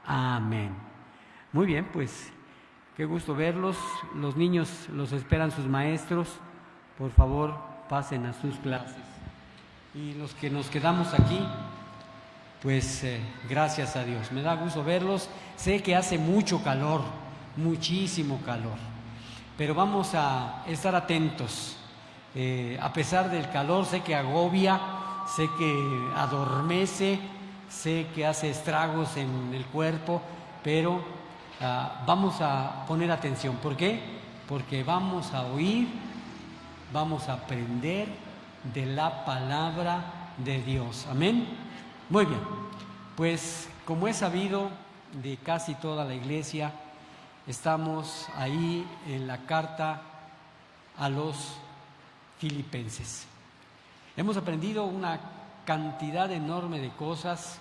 Amén. Muy bien, pues qué gusto verlos. Los niños los esperan sus maestros. Por favor, pasen a sus clases. Y los que nos quedamos aquí, pues gracias a Dios. Me da gusto verlos. Sé que hace mucho calor, muchísimo calor, pero vamos a estar atentos. A pesar del calor, sé que agobia, sé que adormece, sé que hace estragos en el cuerpo, pero vamos a poner atención. ¿Por qué? Porque vamos a oír, vamos a aprender de la palabra de Dios. Amén. Muy bien, pues como es sabido de casi toda la iglesia, estamos ahí en la carta a los Filipenses. Hemos aprendido una cantidad enorme de cosas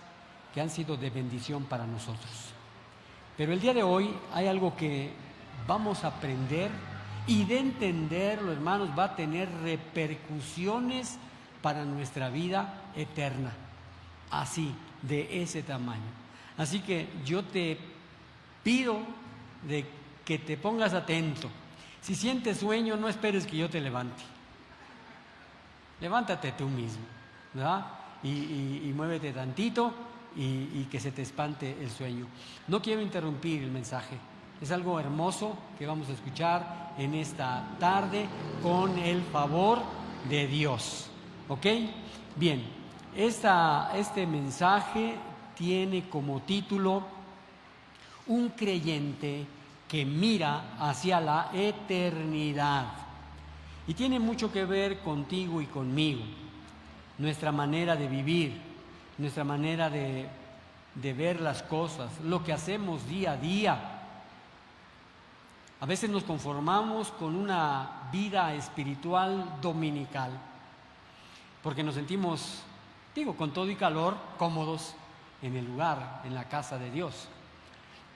que han sido de bendición para nosotros. Pero el día de hoy hay algo que vamos a aprender y de entenderlo, hermanos, va a tener repercusiones para nuestra vida eterna. Así, de ese tamaño. Así que yo te pido de que te pongas atento. Si sientes sueño, no esperes que yo te levante. Levántate tú mismo, ¿verdad? Y muévete tantito y que se te espante el sueño. No quiero interrumpir el mensaje. Es algo hermoso que vamos a escuchar en esta tarde con el favor de Dios. ¿Ok? Bien, este mensaje tiene como título Un creyente que mira hacia la eternidad. Y tiene mucho que ver contigo y conmigo, nuestra manera de vivir, nuestra manera de ver las cosas, lo que hacemos día a día. A veces nos conformamos con una vida espiritual dominical, porque nos sentimos, con todo y calor, cómodos en el lugar, en la casa de Dios.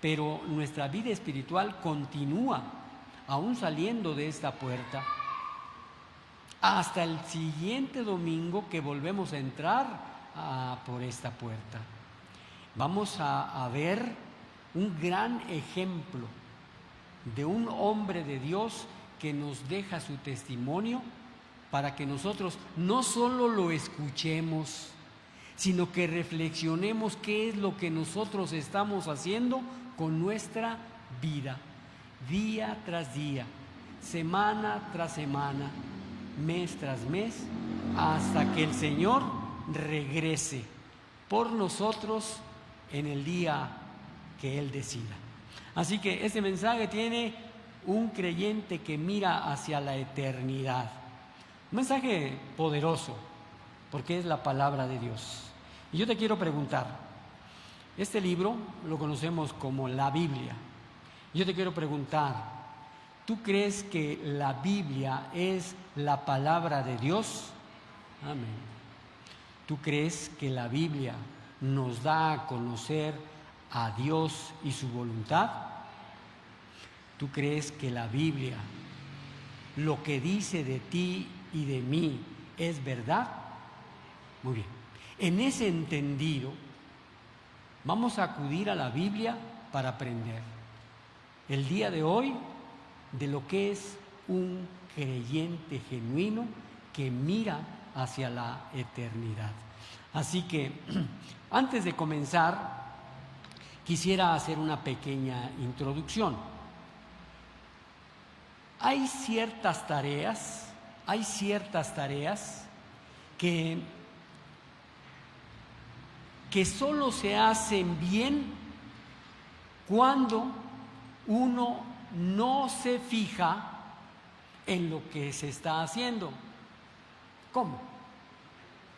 Pero nuestra vida espiritual continúa, aún saliendo de esta puerta, hasta el siguiente domingo que volvemos a entrar por esta puerta. Vamos a ver un gran ejemplo de un hombre de Dios que nos deja su testimonio para que nosotros no solo lo escuchemos, sino que reflexionemos qué es lo que nosotros estamos haciendo con nuestra vida, día tras día, semana tras semana, mes tras mes, hasta que el Señor regrese por nosotros en el día que Él decida. Así que este mensaje tiene un creyente que mira hacia la eternidad. Un mensaje poderoso, porque es la palabra de Dios. Y yo te quiero preguntar, este libro lo conocemos como la Biblia. Yo te quiero preguntar, ¿tú crees que la Biblia es la palabra de Dios? Amén. ¿Tú crees que la Biblia nos da a conocer a Dios y su voluntad? ¿Tú crees que la Biblia, lo que dice de ti y de mí, es verdad? Muy bien. En ese entendido, vamos a acudir a la Biblia para aprender el día de hoy de lo que es un creyente genuino que mira hacia la eternidad. Así que, antes de comenzar, quisiera hacer una pequeña introducción. Hay ciertas tareas que solo se hacen bien cuando uno no se fija en lo que se está haciendo. ¿Cómo?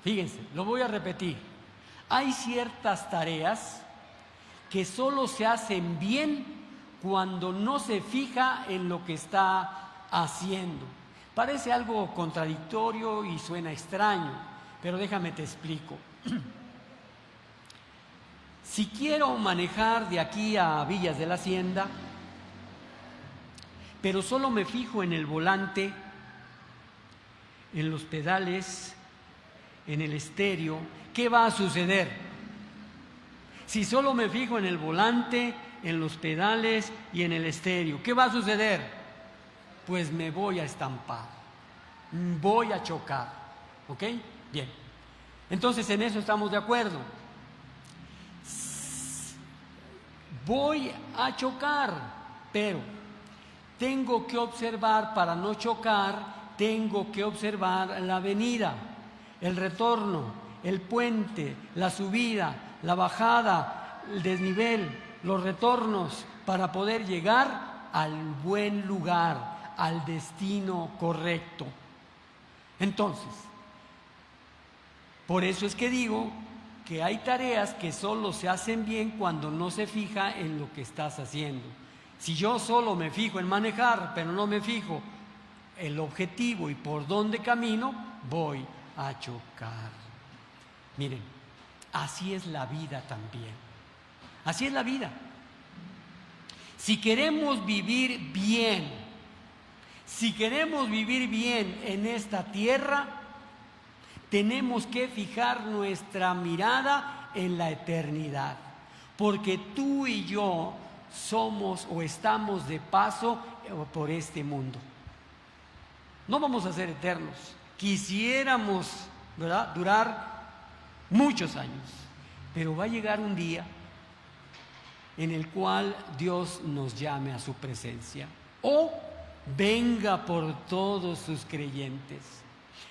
Fíjense, lo voy a repetir. Hay ciertas tareas que solo se hacen bien cuando no se fija en lo que está haciendo. Parece algo contradictorio y suena extraño, pero déjame te explico. Si quiero manejar de aquí a Villas de la Hacienda, pero solo me fijo en el volante, en los pedales, en el estéreo, ¿qué va a suceder? Si solo me fijo en el volante, en los pedales y en el estéreo, ¿qué va a suceder? Pues me voy a estampar, voy a chocar. ¿Ok? Bien. Entonces en eso estamos de acuerdo. Voy a chocar, pero tengo que observar, para no chocar, tengo que observar la venida, el retorno, el puente, la subida, la bajada, el desnivel, los retornos, para poder llegar al buen lugar, al destino correcto. Entonces, por eso es que digo que hay tareas que solo se hacen bien cuando no se fija en lo que estás haciendo. Si yo solo me fijo en manejar, pero no me fijo el objetivo y por dónde camino, voy a chocar. Miren, así es la vida también. Así es la vida. Si queremos vivir bien, en esta tierra, tenemos que fijar nuestra mirada en la eternidad, porque tú y yo somos o estamos de paso por este mundo. No vamos a ser eternos. Quisiéramos, ¿verdad?, durar muchos años, pero va a llegar un día en el cual Dios nos llame a su presencia o venga por todos sus creyentes.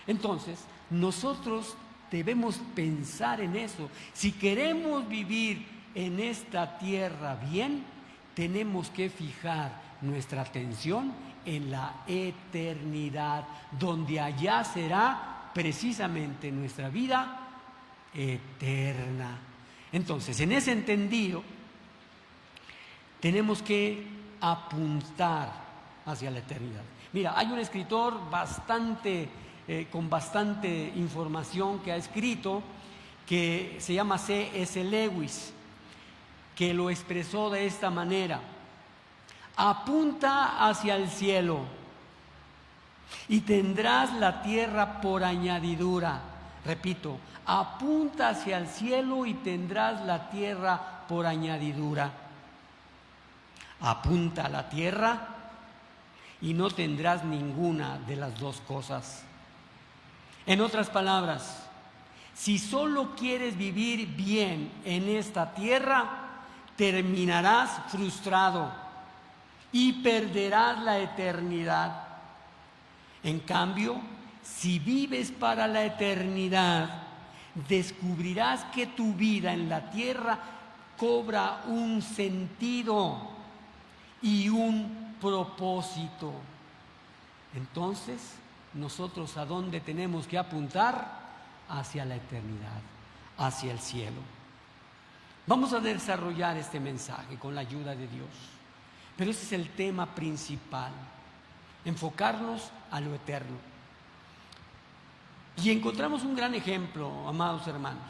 Entonces, nosotros debemos pensar en eso. Si queremos vivir en esta tierra bien, tenemos que fijar nuestra atención en la eternidad, donde allá será precisamente nuestra vida eterna. Entonces, en ese entendido, tenemos que apuntar hacia la eternidad. Mira, hay un escritor con bastante información que ha escrito, que se llama C.S. Lewis, que lo expresó de esta manera: apunta hacia el cielo y tendrás la tierra por añadidura. Repito, apunta hacia el cielo y tendrás la tierra por añadidura. Apunta a la tierra y no tendrás ninguna de las dos cosas. En otras palabras, si solo quieres vivir bien en esta tierra, terminarás frustrado y perderás la eternidad. En cambio, si vives para la eternidad, descubrirás que tu vida en la tierra cobra un sentido y un propósito. Entonces, nosotros ¿a dónde tenemos que apuntar? Hacia la eternidad, hacia el cielo. Vamos a desarrollar este mensaje con la ayuda de Dios, pero ese es el tema principal: enfocarnos a lo eterno. Y encontramos un gran ejemplo, amados hermanos,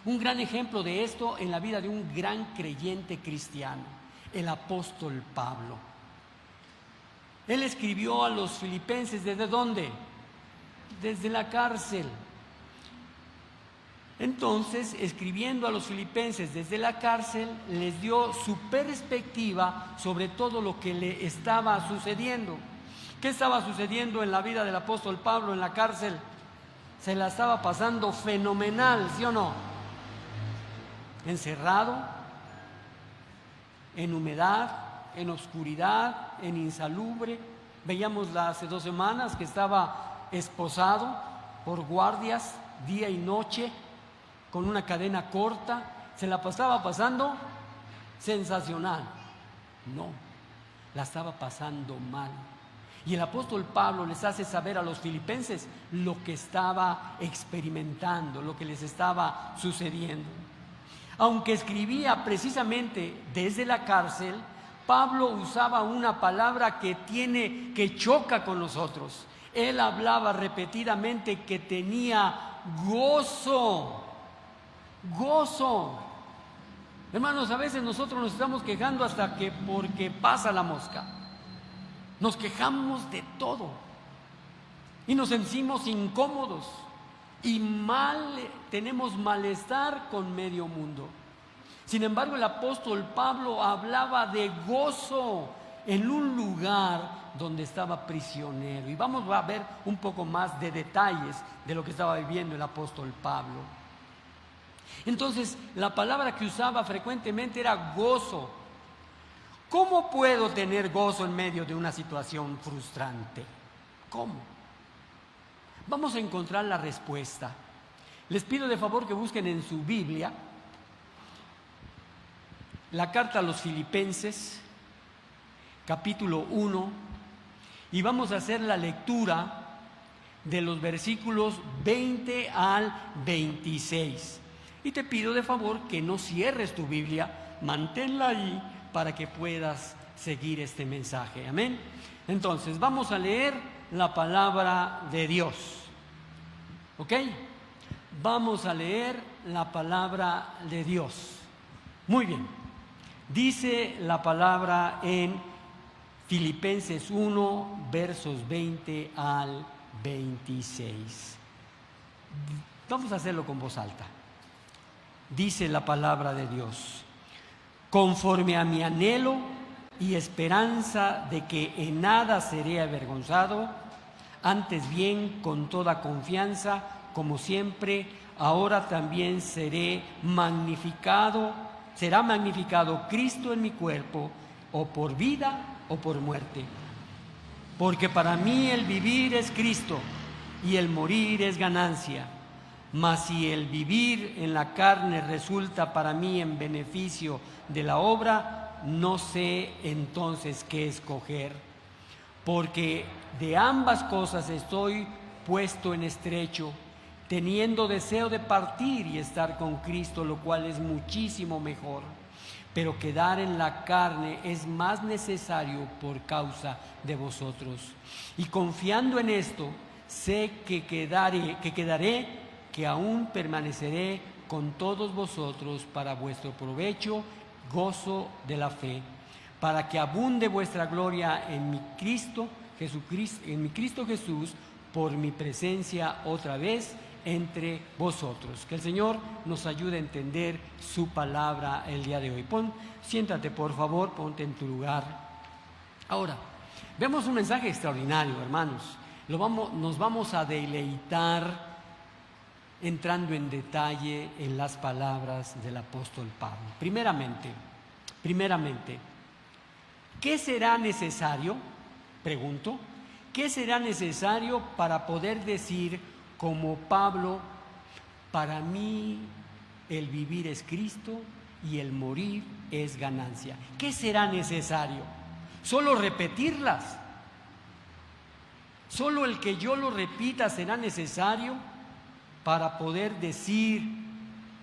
un gran ejemplo de esto en la vida de un gran creyente cristiano, el apóstol Pablo. Él escribió a los filipenses, ¿desde dónde? Desde la cárcel. Entonces, escribiendo a los filipenses desde la cárcel, les dio su perspectiva sobre todo lo que le estaba sucediendo. ¿Qué estaba sucediendo en la vida del apóstol Pablo en la cárcel? Se la estaba pasando fenomenal, ¿sí o no? Encerrado, en humedad, en oscuridad, en insalubre. Veíamos hace 2 semanas que estaba esposado por guardias día y noche, con una cadena corta. Se la pasaba pasando sensacional. No, la estaba pasando mal. Y el apóstol Pablo les hace saber a los filipenses lo que estaba experimentando, lo que les estaba sucediendo. Aunque escribía precisamente desde la cárcel, Pablo usaba una palabra que choca con nosotros. Él hablaba repetidamente que tenía gozo. Gozo. Hermanos, a veces nosotros nos estamos quejando hasta que porque pasa la mosca. Nos quejamos de todo y nos sentimos incómodos y tenemos malestar con medio mundo. Sin embargo, el apóstol Pablo hablaba de gozo en un lugar donde estaba prisionero. Y vamos a ver un poco más de detalles de lo que estaba viviendo el apóstol Pablo. Entonces, la palabra que usaba frecuentemente era gozo. ¿Cómo puedo tener gozo en medio de una situación frustrante? ¿Cómo? Vamos a encontrar la respuesta. Les pido de favor que busquen en su Biblia la carta a los Filipenses, capítulo 1, y vamos a hacer la lectura de los versículos 20 al 26. Y te pido de favor que no cierres tu Biblia, manténla ahí para que puedas seguir este mensaje. Amén. Entonces, vamos a leer la palabra de Dios. ¿Ok? Vamos a leer la palabra de Dios. Muy bien. Dice la palabra en Filipenses 1, versos 20 al 26. Vamos a hacerlo con voz alta. Dice la palabra de Dios: conforme a mi anhelo y esperanza de que en nada seré avergonzado, antes bien con toda confianza, como siempre, ahora también será magnificado Cristo en mi cuerpo, o por vida o por muerte. Porque para mí el vivir es Cristo y el morir es ganancia. Mas si el vivir en la carne resulta para mí en beneficio de la obra, no sé entonces qué escoger. Porque de ambas cosas estoy puesto en estrecho, teniendo deseo de partir y estar con Cristo, lo cual es muchísimo mejor. Pero quedar en la carne es más necesario por causa de vosotros. Y confiando en esto, sé que aún permaneceré con todos vosotros para vuestro provecho, gozo de la fe, para que abunde vuestra gloria en mi Cristo Jesús, por mi presencia otra vez entre vosotros. Que el Señor nos ayude a entender su palabra el día de hoy. Siéntate por favor, ponte en tu lugar. Ahora, vemos un mensaje extraordinario, hermanos. Nos vamos a deleitar entrando en detalle en las palabras del apóstol Pablo. Primeramente, ¿qué será necesario? Pregunto, ¿qué será necesario para poder decir como Pablo: para mí el vivir es Cristo y el morir es ganancia? ¿Qué será necesario? ¿Solo repetirlas? ¿Solo el que yo lo repita será necesario para poder decir: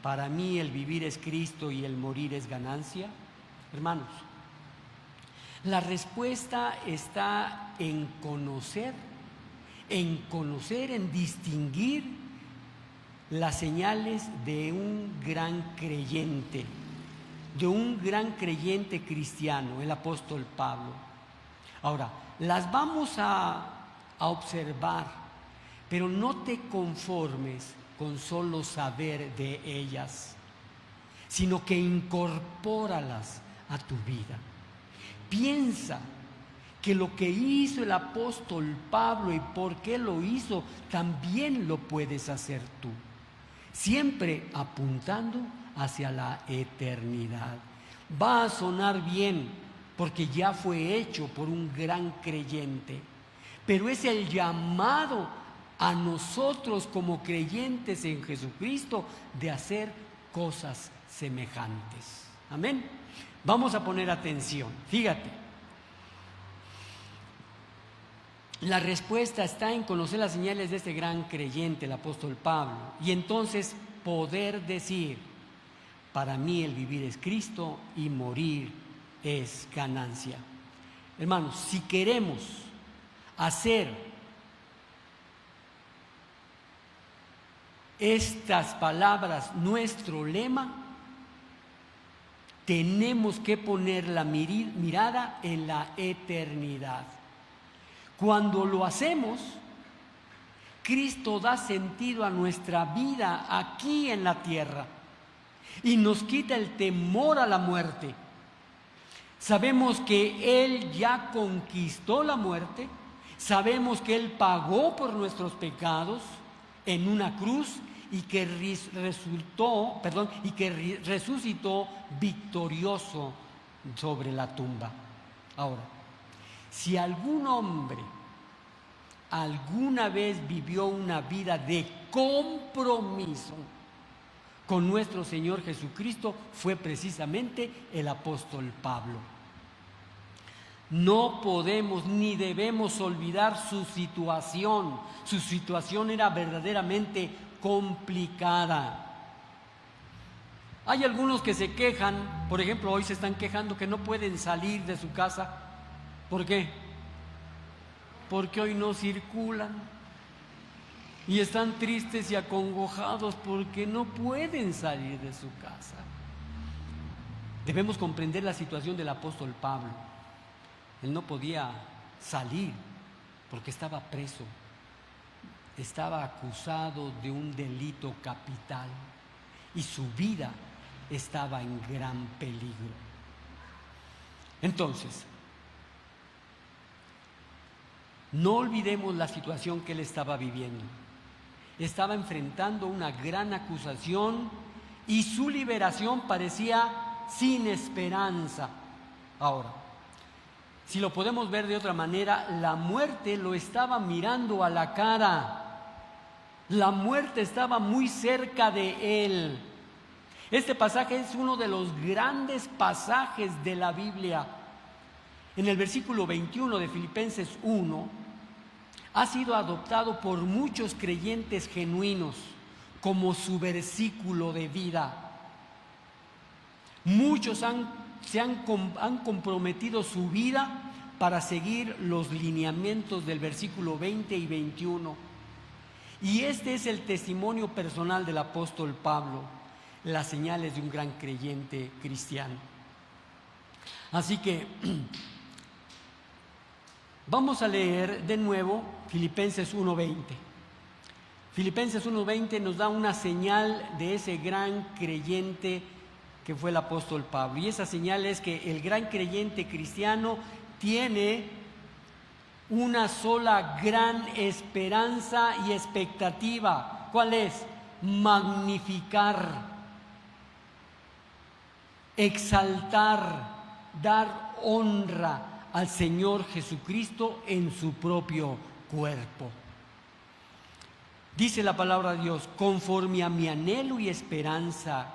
para mí el vivir es Cristo y el morir es ganancia? Hermanos, la respuesta está en conocer, en distinguir las señales de un gran creyente, cristiano, el apóstol Pablo. Ahora, las vamos a observar, pero no te conformes con solo saber de ellas, sino que incorpóralas a tu vida. Piensa que lo que hizo el apóstol Pablo y por qué lo hizo, también lo puedes hacer tú, siempre apuntando hacia la eternidad. Va a sonar bien porque ya fue hecho por un gran creyente, pero es el llamado a nosotros como creyentes en Jesucristo de hacer cosas semejantes. Amén. Vamos a poner atención. Fíjate, la respuesta está en conocer las señales de este gran creyente, el apóstol Pablo, y entonces poder decir: para mí el vivir es Cristo y morir es ganancia. Hermanos, si queremos hacer estas palabras nuestro lema, tenemos que poner la mirada en la eternidad. Cuando lo hacemos, Cristo da sentido a nuestra vida aquí en la tierra. y nos quita el temor a la muerte. Sabemos que Él ya conquistó la muerte, sabemos que Él pagó por nuestros pecados en una cruz y que resucitó victorioso sobre la tumba. Ahora, si algún hombre alguna vez vivió una vida de compromiso con nuestro Señor Jesucristo, fue precisamente el apóstol Pablo. No podemos ni debemos olvidar su situación. Su situación era verdaderamente complicada. Hay algunos que se quejan, por ejemplo, hoy se están quejando que no pueden salir de su casa. ¿Por qué? Porque hoy no circulan y están tristes y acongojados porque no pueden salir de su casa. Debemos comprender la situación del apóstol Pablo. Él no podía salir porque estaba preso, estaba acusado de un delito capital y su vida estaba en gran peligro. Entonces, no olvidemos la situación que él estaba viviendo. Estaba enfrentando una gran acusación y su liberación parecía sin esperanza. Ahora, si lo podemos ver de otra manera, la muerte lo estaba mirando a la cara. La muerte estaba muy cerca de él. Este pasaje es uno de los grandes pasajes de la Biblia. En el versículo 21 de Filipenses 1, ha sido adoptado por muchos creyentes genuinos como su versículo de vida. Muchos han comprometido su vida para seguir los lineamientos del versículo 20 y 21. Y este es el testimonio personal del apóstol Pablo, las señales de un gran creyente cristiano. Así que vamos a leer de nuevo Filipenses 1:20. Filipenses 1:20 nos da una señal de ese gran creyente que fue el apóstol Pablo. Y esa señal es que el gran creyente cristiano tiene una sola gran esperanza y expectativa. ¿Cuál es? Magnificar, exaltar, dar honra al Señor Jesucristo en su propio cuerpo. Dice la palabra de Dios: conforme a mi anhelo y esperanza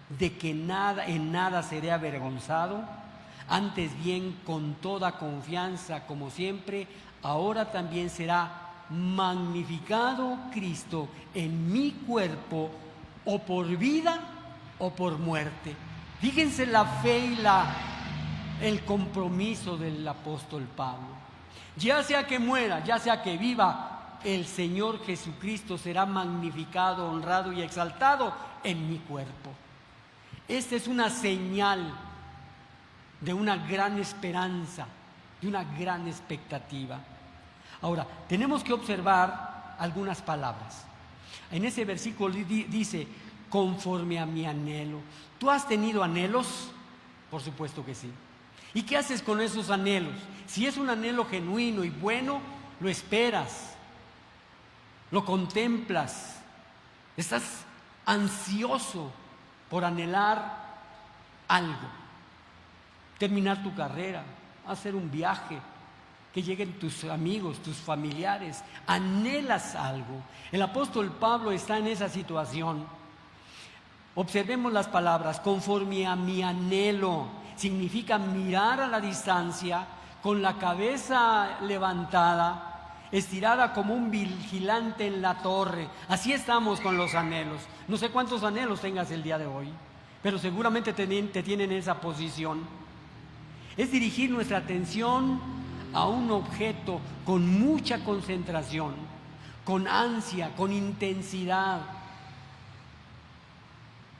de que en nada seré avergonzado, antes bien con toda confianza, como siempre, ahora también será magnificado Cristo en mi cuerpo, o por vida o por muerte. Fíjense la fe y el compromiso del apóstol Pablo. Ya sea que muera, ya sea que viva, el Señor Jesucristo será magnificado, honrado y exaltado en mi cuerpo. Esta es una señal de una gran esperanza, de una gran expectativa. Ahora, tenemos que observar algunas palabras. En ese versículo dice: conforme a mi anhelo. ¿Tú has tenido anhelos? Por supuesto que sí. ¿Y qué haces con esos anhelos? Si es un anhelo genuino y bueno, lo esperas, lo contemplas, estás ansioso por anhelar algo, terminar tu carrera, hacer un viaje, que lleguen tus amigos, tus familiares, anhelas algo. El apóstol Pablo está en esa situación. Observemos las palabras: conforme a mi anhelo. Significa mirar a la distancia, con la cabeza levantada, estirada como un vigilante en la torre. Así estamos con los anhelos. No sé cuántos anhelos tengas el día de hoy, pero seguramente te tienen en esa posición. Es dirigir nuestra atención a un objeto con mucha concentración, con ansia, con intensidad.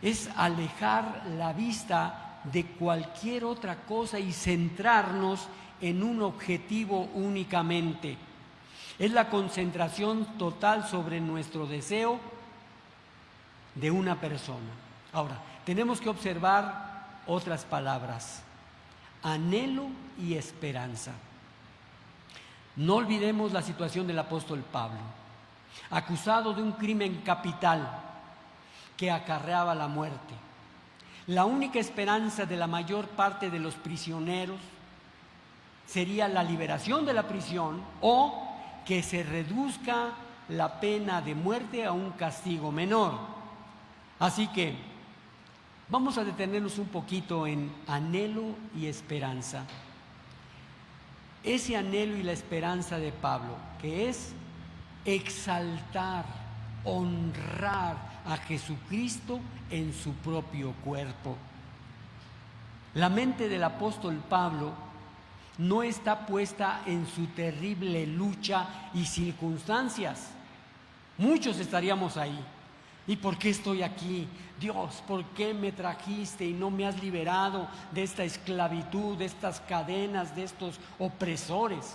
Es alejar la vista de cualquier otra cosa y centrarnos en un objetivo únicamente. Es la concentración total sobre nuestro deseo de una persona. Ahora, tenemos que observar otras palabras: anhelo y esperanza. No olvidemos la situación del apóstol Pablo, acusado de un crimen capital que acarreaba la muerte. La única esperanza de la mayor parte de los prisioneros sería la liberación de la prisión o que se reduzca la pena de muerte a un castigo menor. Así que vamos a detenernos un poquito en anhelo y esperanza. Ese anhelo y la esperanza de Pablo, que es exaltar, honrar a Jesucristo en su propio cuerpo. La mente del apóstol Pablo no está puesta en su terrible lucha y circunstancias. Muchos estaríamos ahí. ¿Y por qué estoy aquí? Dios, ¿por qué me trajiste y no me has liberado de esta esclavitud, de estas cadenas, de estos opresores?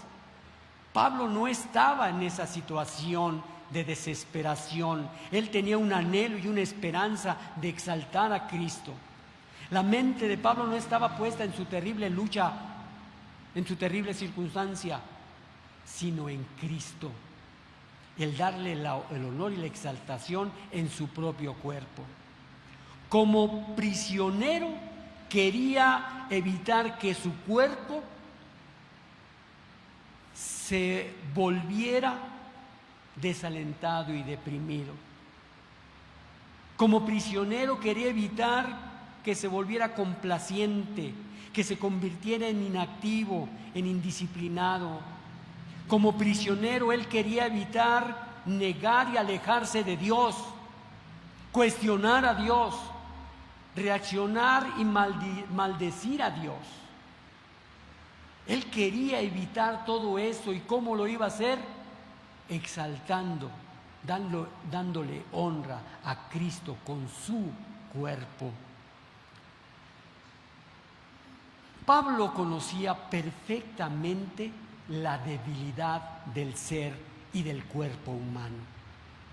Pablo no estaba en esa situación de desesperación. Él tenía un anhelo y una esperanza de exaltar a Cristo. La mente de Pablo no estaba puesta en su terrible lucha, en su terrible circunstancia, sino en Cristo. El darle el honor y la exaltación en su propio cuerpo. Como prisionero quería evitar que su cuerpo se volviera desalentado y deprimido. Como prisionero quería evitar que se volviera complaciente, que se convirtiera en inactivo, en indisciplinado. Como prisionero él quería evitar negar y alejarse de Dios, cuestionar a Dios, reaccionar y maldecir a Dios. Él quería evitar todo eso. ¿Y cómo lo iba a hacer? Exaltando, dándole honra a Cristo con su cuerpo. Pablo conocía perfectamente la debilidad del ser y del cuerpo humano.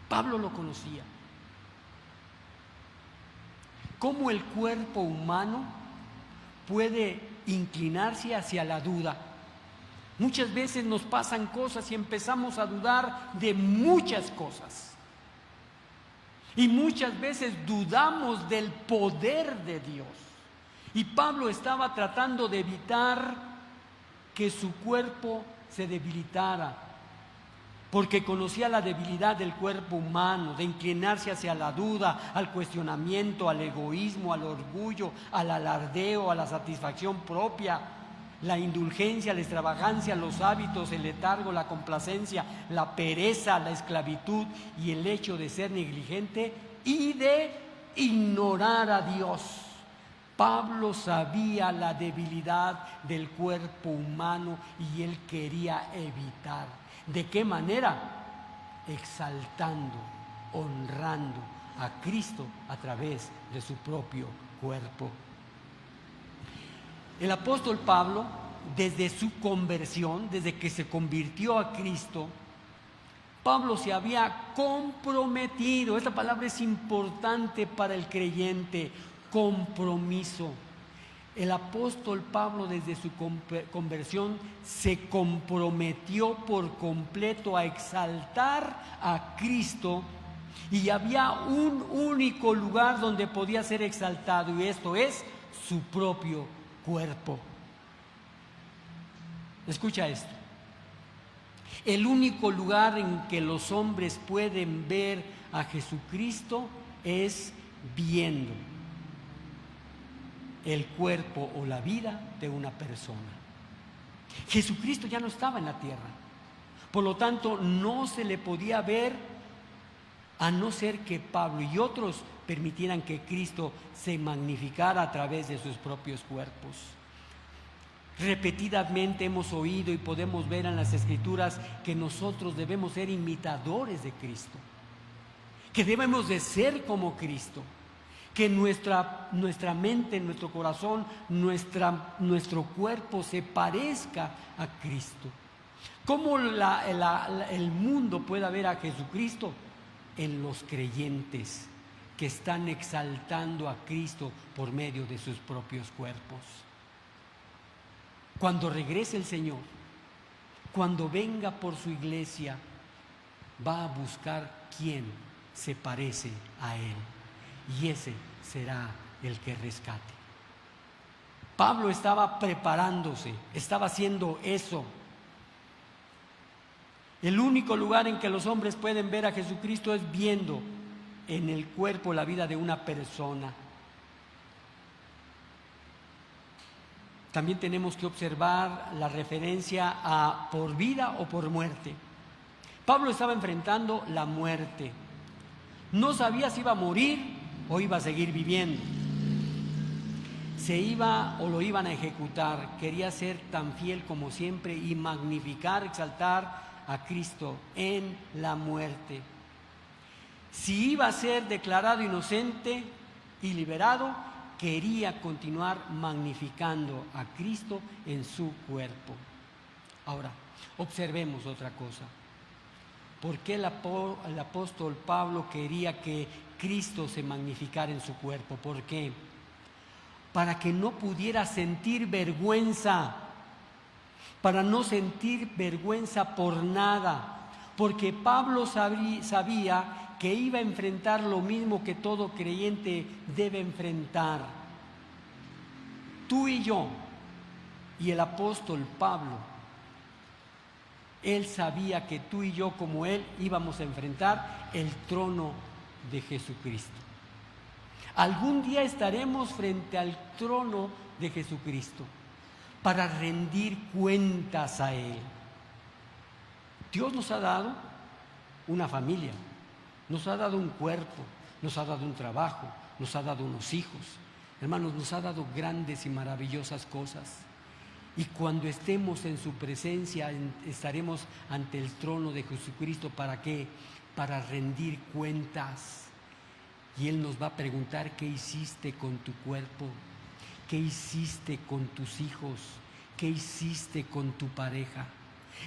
Pablo lo conocía. ¿Cómo el cuerpo humano puede inclinarse hacia la duda? Muchas veces nos pasan cosas y empezamos a dudar de muchas cosas. Y muchas veces dudamos del poder de Dios. Y Pablo estaba tratando de evitar que su cuerpo se debilitara, porque conocía la debilidad del cuerpo humano, de inclinarse hacia la duda, al cuestionamiento, al egoísmo, al orgullo, al alardeo, a la satisfacción propia, la indulgencia, la extravagancia, los hábitos, el letargo, la complacencia, la pereza, la esclavitud y el hecho de ser negligente y de ignorar a Dios. Pablo sabía la debilidad del cuerpo humano y él quería evitar. ¿De qué manera? Exaltando, honrando a Cristo a través de su propio cuerpo. El apóstol Pablo, desde su conversión, desde que se convirtió a Cristo, Pablo se había comprometido. Esta palabra es importante para el creyente: compromiso. El apóstol Pablo desde su conversión se comprometió por completo a exaltar a Cristo, y había un único lugar donde podía ser exaltado, y esto es su propio cuerpo. Escucha esto: el único lugar en que los hombres pueden ver a Jesucristo es viendo el cuerpo o la vida de una persona. Jesucristo ya no estaba en la tierra, por lo tanto no se le podía ver, a no ser que Pablo y otros permitieran que Cristo se magnificara a través de sus propios cuerpos. Repetidamente hemos oído y podemos ver en las Escrituras que nosotros debemos ser imitadores de Cristo, que debemos de ser como Cristo, que nuestra mente, nuestro corazón, nuestro cuerpo se parezca a Cristo. ¿Cómo el mundo puede ver a Jesucristo? En los creyentes, que están exaltando a Cristo por medio de sus propios cuerpos. Cuando regrese el Señor, cuando venga por su iglesia, va a buscar quién se parece a Él, y ese será el que rescate. Pablo estaba preparándose, estaba haciendo eso. El único lugar en que los hombres pueden ver a Jesucristo es viendo en el cuerpo la vida de una persona. También tenemos que observar la referencia a por vida o por muerte. Pablo estaba enfrentando la muerte. No sabía si iba a morir o iba a seguir viviendo. Se iba o lo iban a ejecutar. Quería ser tan fiel como siempre y magnificar, exaltar a Cristo en la muerte. Si iba a ser declarado inocente y liberado, quería continuar magnificando a Cristo en su cuerpo. Ahora, observemos otra cosa. ¿Por qué el apóstol Pablo quería que Cristo se magnificara en su cuerpo? ¿Por qué? Para que no pudiera sentir vergüenza, para no sentir vergüenza por nada, porque Pablo sabía que iba a enfrentar lo mismo que todo creyente debe enfrentar. Tú y yo, y el apóstol Pablo, él sabía que tú y yo como él íbamos a enfrentar el trono de Jesucristo. Algún día estaremos frente al trono de Jesucristo para rendir cuentas a Él. Dios nos ha dado una familia, nos ha dado un cuerpo, nos ha dado un trabajo, nos ha dado unos hijos. Hermanos, nos ha dado grandes y maravillosas cosas. Y cuando estemos en su presencia, estaremos ante el trono de Jesucristo. ¿Para qué? Para rendir cuentas. Y Él nos va a preguntar: ¿qué hiciste con tu cuerpo? ¿Qué hiciste con tus hijos? ¿Qué hiciste con tu pareja?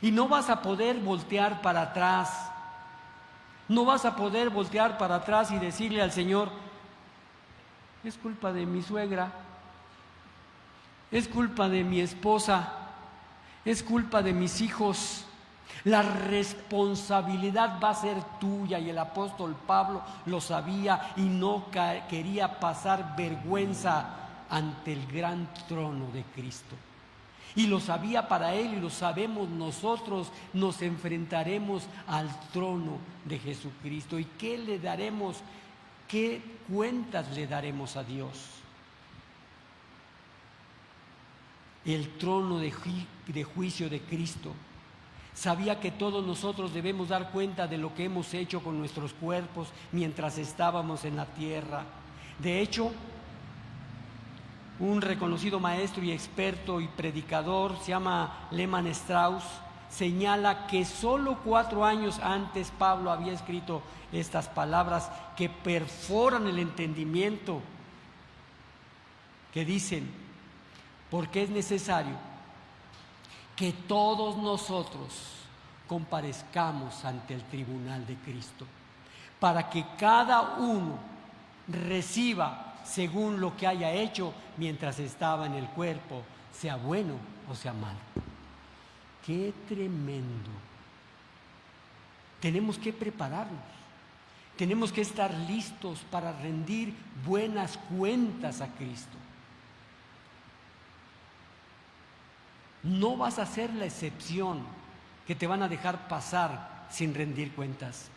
Y no vas a poder voltear para atrás. No vas a poder voltear para atrás y decirle al Señor: es culpa de mi suegra, es culpa de mi esposa, es culpa de mis hijos. La responsabilidad va a ser tuya, y el apóstol Pablo lo sabía y no quería pasar vergüenza ante el gran trono de Cristo. Y lo sabía para él y lo sabemos nosotros. Nos enfrentaremos al trono de Jesucristo. ¿Y qué le daremos? ¿Qué cuentas le daremos a Dios? El trono de juicio de Cristo. Sabía que todos nosotros debemos dar cuenta de lo que hemos hecho con nuestros cuerpos mientras estábamos en la tierra. De hecho, un reconocido maestro y experto y predicador, se llama Lehmann Strauss, señala que solo 4 años antes Pablo había escrito estas palabras que perforan el entendimiento, que dicen: porque es necesario que todos nosotros comparezcamos ante el tribunal de Cristo, para que cada uno reciba según lo que haya hecho mientras estaba en el cuerpo, sea bueno o sea malo. ¡Qué tremendo! Tenemos que prepararnos, tenemos que estar listos para rendir buenas cuentas a Cristo. No vas a ser la excepción que te van a dejar pasar sin rendir cuentas.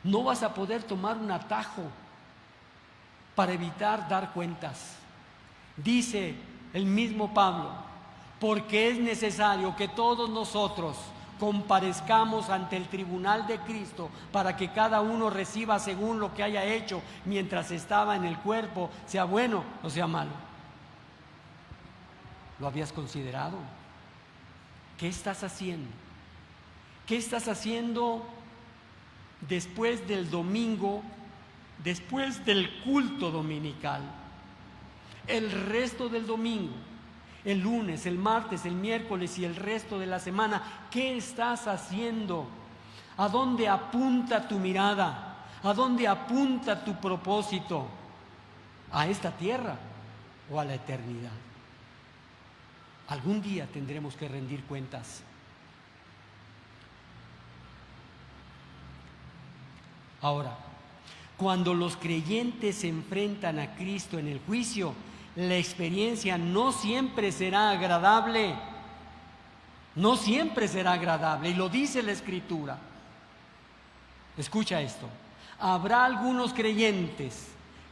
No vas a poder tomar un atajo para evitar dar cuentas. Dice el mismo Pablo: porque es necesario que todos nosotros comparezcamos ante el tribunal de Cristo, para que cada uno reciba según lo que haya hecho mientras estaba en el cuerpo, sea bueno o sea malo. ¿Lo habías considerado? ¿Qué estás haciendo? ¿Qué estás haciendo después del domingo, después del culto dominical? El resto del domingo, el lunes, el martes, el miércoles y el resto de la semana, ¿qué estás haciendo? ¿A dónde apunta tu mirada? ¿A dónde apunta tu propósito? ¿A esta tierra o a la eternidad? Algún día tendremos que rendir cuentas. Ahora, cuando los creyentes se enfrentan a Cristo en el juicio, la experiencia no siempre será agradable. No siempre será agradable, y lo dice la Escritura. Escucha esto. Habrá algunos creyentes,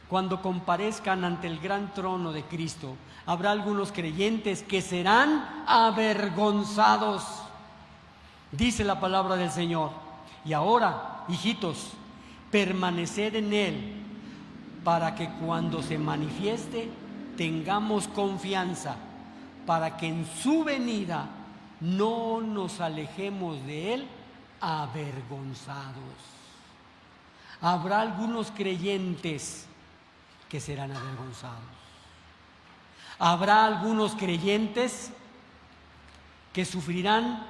cuando comparezcan ante el gran trono de Cristo, habrá algunos creyentes que serán avergonzados. Dice la palabra del Señor. Y ahora, hijitos, permaneced en Él, para que cuando se manifieste tengamos confianza, para que en su venida no nos alejemos de Él avergonzados. Habrá algunos creyentes que serán avergonzados. Habrá algunos creyentes que sufrirán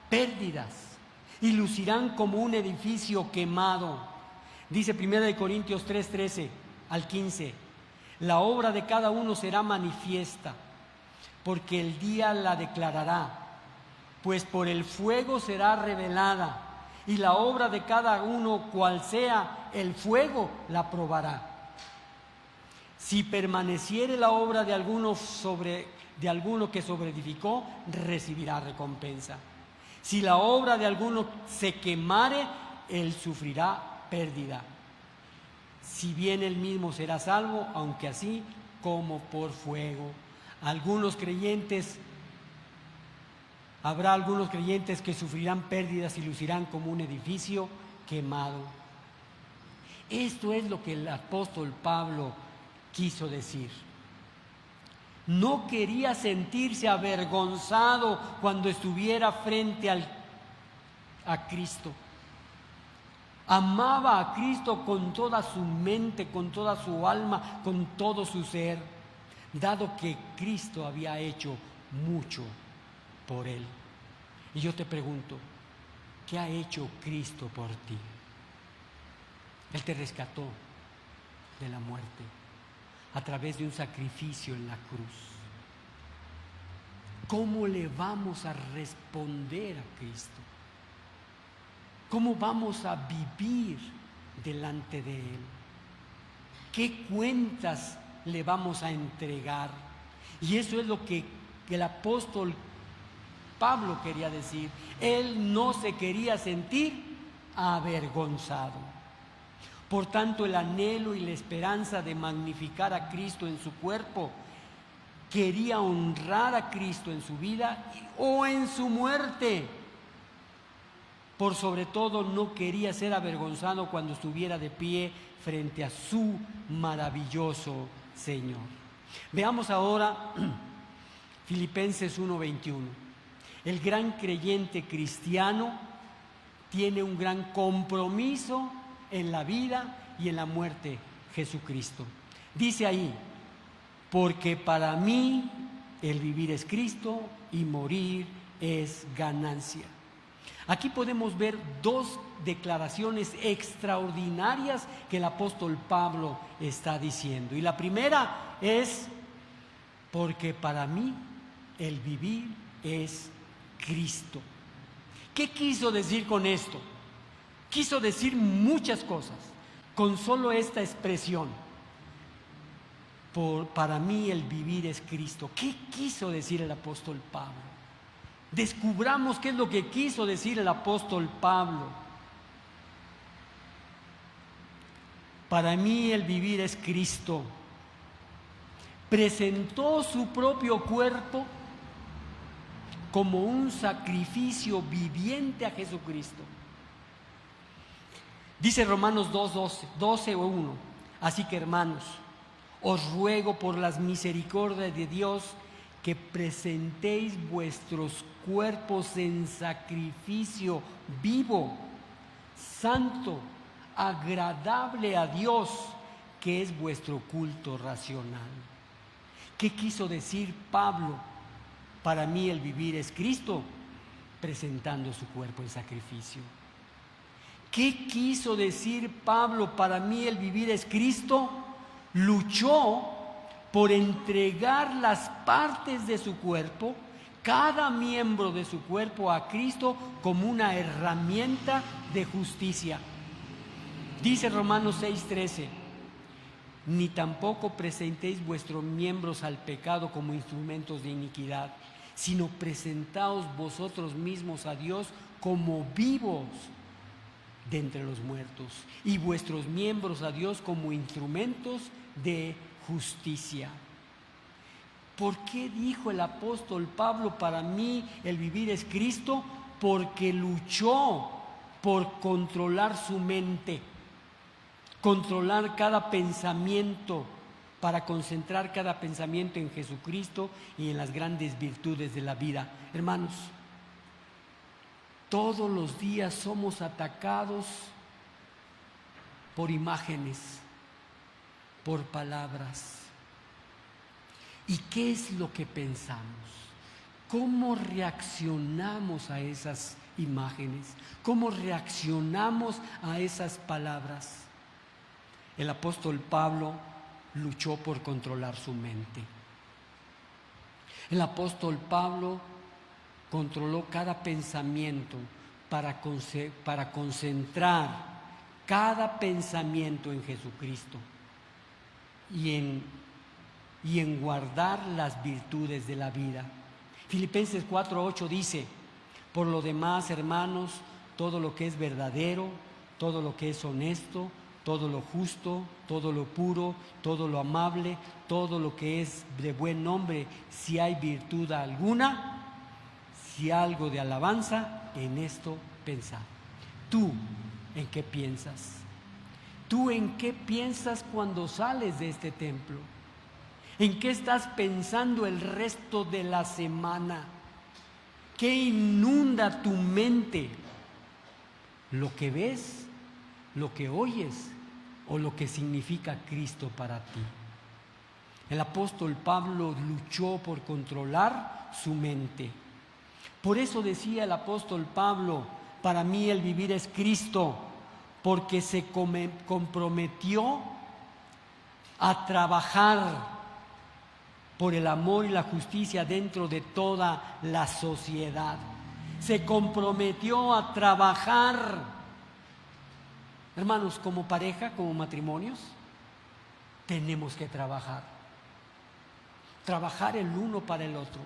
pérdidas y lucirán como un edificio quemado. Dice 1 Corintios 3:13 al 15: la obra de cada uno será manifiesta, porque el día la declarará, pues por el fuego será revelada, y la obra de cada uno, cual sea, el fuego la probará. Si permaneciere la obra de alguno que sobreedificó, recibirá recompensa. Si la obra de alguno se quemare, él sufrirá pérdida. Si bien él mismo será salvo, aunque así como por fuego. Habrá algunos creyentes que sufrirán pérdidas y lucirán como un edificio quemado. Esto es lo que el apóstol Pablo quiso decir. No quería sentirse avergonzado cuando estuviera frente a Cristo. Amaba a Cristo con toda su mente, con toda su alma, con todo su ser, dado que Cristo había hecho mucho por él. Y yo te pregunto, ¿qué ha hecho Cristo por ti? Él te rescató de la muerte a través de un sacrificio en la cruz. ¿Cómo le vamos a responder a Cristo? ¿Cómo vamos a vivir delante de Él? ¿Qué cuentas le vamos a entregar? Y eso es lo que el apóstol Pablo quería decir. Él no se quería sentir avergonzado. Por tanto, el anhelo y la esperanza de magnificar a Cristo en su cuerpo, quería honrar a Cristo en su vida o en su muerte. Por sobre todo, no quería ser avergonzado cuando estuviera de pie frente a su maravilloso Señor. Veamos ahora Filipenses 1:21. El gran creyente cristiano tiene un gran compromiso en la vida y en la muerte Jesucristo. Dice ahí: porque para mí el vivir es Cristo y morir es ganancia. Aquí podemos ver dos declaraciones extraordinarias que el apóstol Pablo está diciendo. Y la primera es: porque para mí el vivir es Cristo. ¿Qué quiso decir con esto? Quiso decir muchas cosas con solo esta expresión: para mí el vivir es Cristo. ¿Qué quiso decir el apóstol Pablo? Descubramos qué es lo que quiso decir el apóstol Pablo. Para mí el vivir es Cristo. Presentó su propio cuerpo como un sacrificio viviente a Jesucristo. Dice Romanos 12:1: así que, hermanos, os ruego por las misericordias de Dios que presentéis vuestros cuerpos en sacrificio vivo, santo, agradable a Dios, que es vuestro culto racional. ¿Qué quiso decir Pablo? Para mí el vivir es Cristo, presentando su cuerpo en sacrificio. ¿Qué quiso decir Pablo? Para mí el vivir es Cristo. Luchó por entregar las partes de su cuerpo, cada miembro de su cuerpo a Cristo como una herramienta de justicia. Dice Romanos 6:13, ni tampoco presentéis vuestros miembros al pecado como instrumentos de iniquidad, sino presentaos vosotros mismos a Dios como vivos de entre los muertos, y vuestros miembros a Dios como instrumentos de justicia. ¿Por qué dijo el apóstol Pablo, para mí el vivir es Cristo? Porque luchó por controlar su mente, controlar cada pensamiento, para concentrar cada pensamiento en Jesucristo y en las grandes virtudes de la vida. Hermanos, todos los días somos atacados por imágenes, por palabras. ¿Y qué es lo que pensamos? ¿Cómo reaccionamos a esas imágenes? ¿Cómo reaccionamos a esas palabras? El apóstol Pablo luchó por controlar su mente. El apóstol Pablo controló cada pensamiento para concentrar cada pensamiento en Jesucristo y en guardar las virtudes de la vida. Filipenses 4:8 dice: por lo demás, hermanos, todo lo que es verdadero, todo lo que es honesto, todo lo justo, todo lo puro, todo lo amable, todo lo que es de buen nombre, si hay virtud alguna, si algo de alabanza, en esto pensad. ¿Tú en qué piensas? ¿Tú en qué piensas cuando sales de este templo? ¿En qué estás pensando el resto de la semana? ¿Qué inunda tu mente? ¿Lo que ves, lo que oyes o lo que significa Cristo para ti? El apóstol Pablo luchó por controlar su mente. Por eso decía el apóstol Pablo, para mí el vivir es Cristo, porque se comprometió a trabajar por el amor y la justicia dentro de toda la sociedad. Se comprometió a trabajar. Hermanos, como pareja, como matrimonios, tenemos que trabajar. Trabajar el uno para el otro.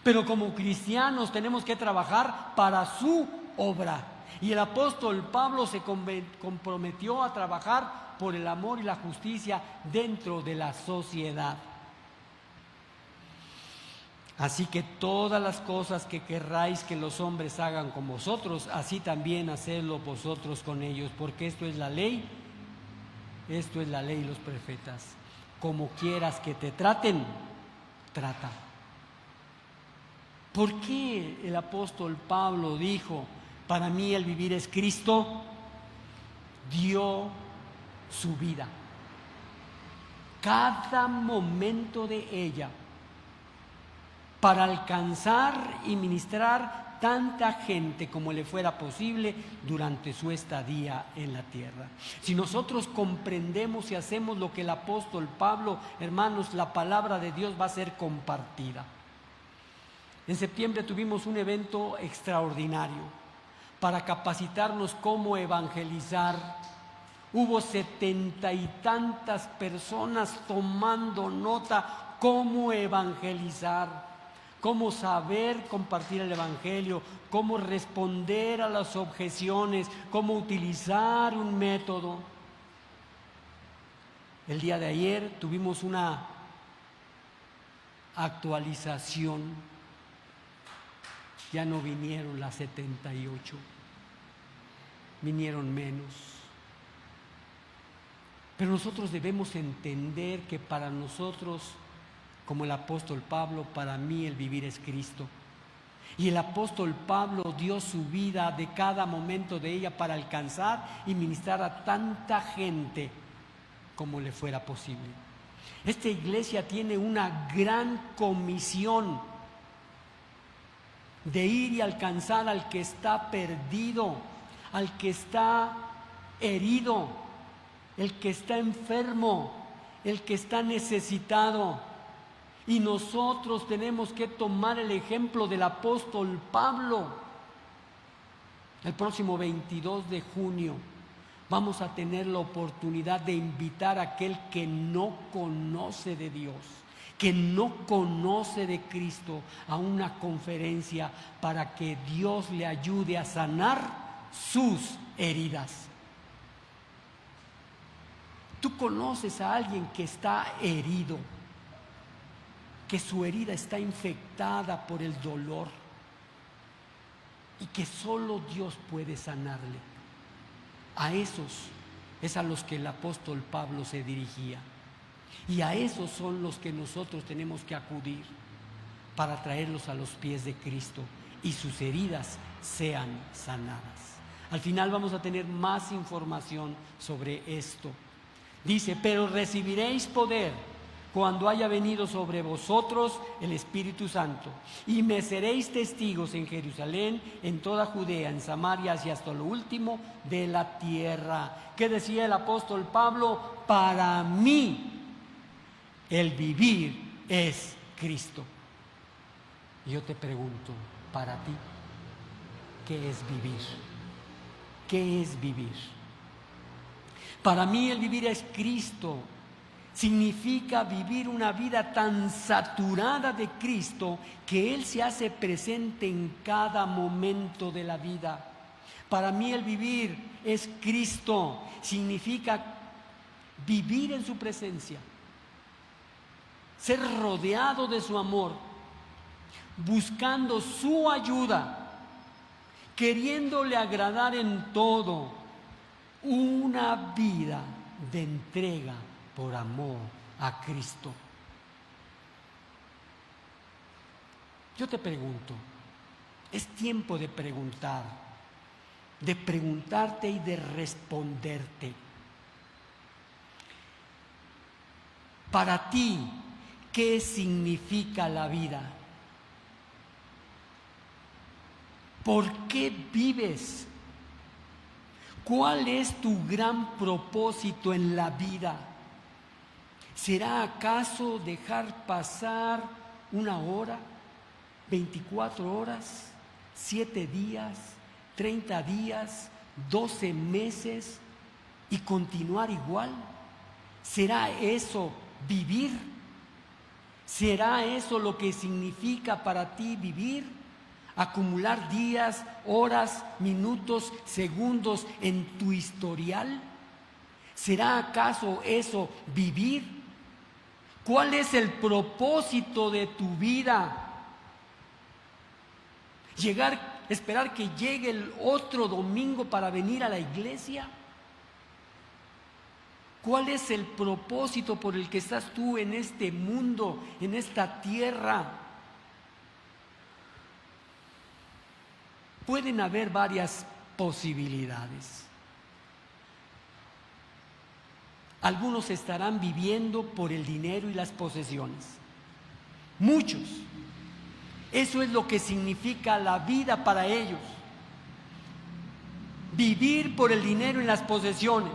Pero como cristianos tenemos que trabajar para su obra. Y el apóstol Pablo se comprometió a trabajar por el amor y la justicia dentro de la sociedad. Así que todas las cosas que querráis que los hombres hagan con vosotros, así también hacedlo vosotros con ellos, porque esto es la ley y los profetas. Como quieras que te traten, trata. ¿Por qué el apóstol Pablo dijo, para mí el vivir es Cristo? Dio su vida, cada momento de ella, para alcanzar y ministrar tanta gente como le fuera posible durante su estadía en la tierra. Si nosotros comprendemos y hacemos lo que el apóstol Pablo, hermanos, la palabra de Dios va a ser compartida. En septiembre tuvimos un evento extraordinario para capacitarnos cómo evangelizar. Hubo 70 y tantas personas tomando nota cómo evangelizar, cómo saber compartir el evangelio, cómo responder a las objeciones, cómo utilizar un método. El día de ayer tuvimos una actualización. Ya no vinieron las 78, vinieron menos. Pero nosotros debemos entender que para nosotros, como el apóstol Pablo, para mí el vivir es Cristo. Y el apóstol Pablo dio su vida de cada momento de ella para alcanzar y ministrar a tanta gente como le fuera posible. Esta iglesia tiene una gran comisión de ir y alcanzar al que está perdido, al que está herido, el que está enfermo, el que está necesitado. Y nosotros tenemos que tomar el ejemplo del apóstol Pablo. El próximo 22 de junio vamos a tener la oportunidad de invitar a aquel que no conoce de Dios, que no conoce de Cristo, a una conferencia para que Dios le ayude a sanar sus heridas. Tú conoces a alguien que está herido, que su herida está infectada por el dolor y que solo Dios puede sanarle. A esos es a los que el apóstol Pablo se dirigía, y a esos son los que nosotros tenemos que acudir para traerlos a los pies de Cristo y sus heridas sean sanadas. Al final vamos a tener más información sobre esto. Dice: pero recibiréis poder cuando haya venido sobre vosotros el Espíritu Santo, y me seréis testigos en Jerusalén, en toda Judea, en Samaria y hasta lo último de la tierra. ¿Qué decía el apóstol Pablo? Para mí el vivir es Cristo. Yo te pregunto, para ti, ¿qué es vivir? ¿Qué es vivir? Para mí el vivir es Cristo. Significa vivir una vida tan saturada de Cristo que Él se hace presente en cada momento de la vida. Para mí el vivir es Cristo. Significa vivir en su presencia, ser rodeado de su amor, buscando su ayuda, queriéndole agradar en todo, una vida de entrega por amor a Cristo. Yo te pregunto, es tiempo de preguntar, de preguntarte y de responderte. Para ti, ¿qué significa la vida? ¿Por qué vives? ¿Cuál es tu gran propósito en la vida? ¿Será acaso dejar pasar 1 hora, 24 horas, 7 días, 30 días, 12 meses y continuar igual? ¿Será eso vivir? ¿Será eso lo que significa para ti vivir? ¿Acumular días, horas, minutos, segundos en tu historial? ¿Será acaso eso vivir? ¿Cuál es el propósito de tu vida? ¿Esperar que llegue el otro domingo para venir a la iglesia? ¿Cuál es el propósito por el que estás tú en este mundo, en esta tierra? Pueden haber varias posibilidades. Algunos estarán viviendo por el dinero y las posesiones. Muchos. Eso es lo que significa la vida para ellos. Vivir por el dinero y las posesiones.